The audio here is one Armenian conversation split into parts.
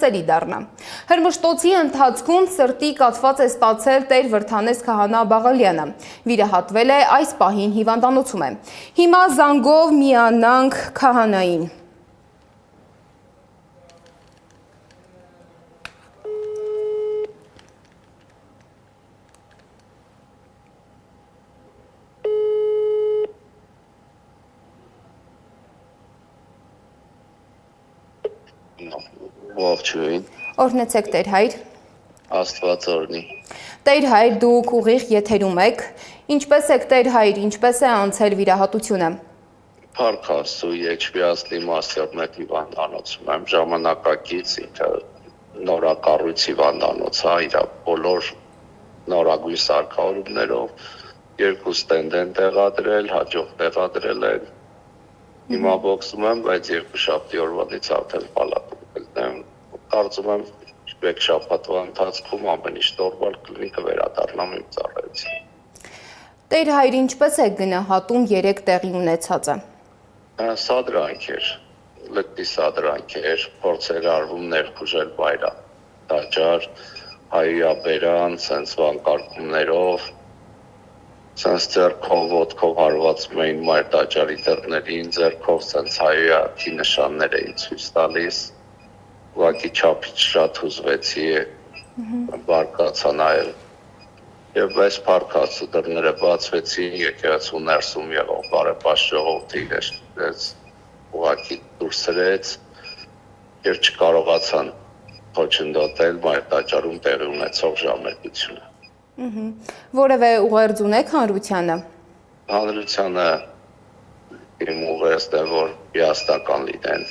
Ծելի դառնա։ Հրմշտոցի ընթացքում սրտի կաթված է ստացել Տեր Վրդանես Քահանա Բաղալյանը։ Վիրահատվել է այս պահին հիվանդանոցում է։ Հիմա զանգով միանանք քահանային։ Ողջույն։ Օրհնեցեք Տեր հայր։ Աստված օրհնի։ Տեր հայր, դուք ուղիղ եթերում եք։ Ինչպես եք Տեր հայր, ինչպես է անցել վիրահատությունը։ Փառք Աստծո, Երջպիածնի Մաստերնետ հիվանդանոցում եմ, ժամանակակից ինքը նորակառույց հիվանդանոց է, իր բոլոր նորագույն սարքավորումներով, 2 ստենդ են տեղադրել, հաջող տեղադրել են։ Հիմա բոքսում եմ, բայց 2 շաբթի օրվանից արդեն պալատում եմ։ Կարծում եմ, 1 շաբաթվա ընթացքում ամեն ինչ նորմալ կլինի, կվերադառնամ իմ ծառայության։ Տեր հայր, ինչպես եք գնահատում 3 տեղի ունեցածը։ Սադրանք էր, լկտի սադրանք էր, փորձեր արվում ներխուժել բայրամ, տաճար, հայրաբերան, սենց վանկարկումներով, սենց ձեռքով, ոտքով հարվածում էին մայր տաճարի դռներին, ձեռքով սենց հայրքի նշաններ էին ցույց տալիս, ուղղակի չափից շատ հուզվեցի, բարկացա նայել։ Եվ այս փառք Աստծո դռները բացվեցին, եկեղեցու ներսում եղող բարեպաշտ ժողովրդի հեշտեց, ուղղակի դուրս սրեց, եւ չկարողացան խոչընդոտել մայր տաճարում տեղի ունեցող ժամերգությունը։ Որևէ ուղերձ ունեք հանրությանը։ Հանրությանը իմ ուղերձն է, որ հիասթական լինեն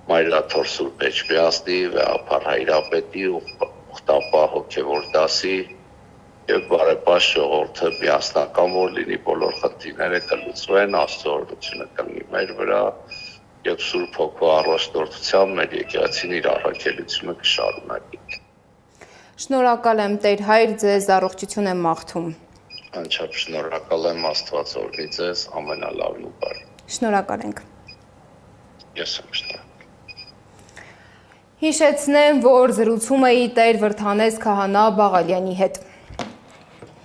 Մայրաթոր Սուրբ Էջմիածնի, Վեհափառ Հայրապետի, ուխտապահ հոգևոր դասի եւ բարեպաշտ ժողովուրդը միասնական որ լինի, բոլոր խնդիրները կլուծվեն, Աստծո օրհնությունը կլինի մեր վրա եւ Սուրբ Հոգու առաջնորդությամբ մեր եկեղեցին իր առաքելությունը կշարունակի։ Շնորհակալ եմ Տեր հայր, ձեզ առողջություն եմ մաղթում։ Անչափ շնորհակալ եմ, Աստված օրհնի ձեզ, ամենալավն ու բարի։ Շնորհակալ ենք։ Ես եմ շնորհակալ։ Հիշեցնեմ, որ զրուցում էի Տեր Վրդանես Քահանա Բաղալյանի հետ։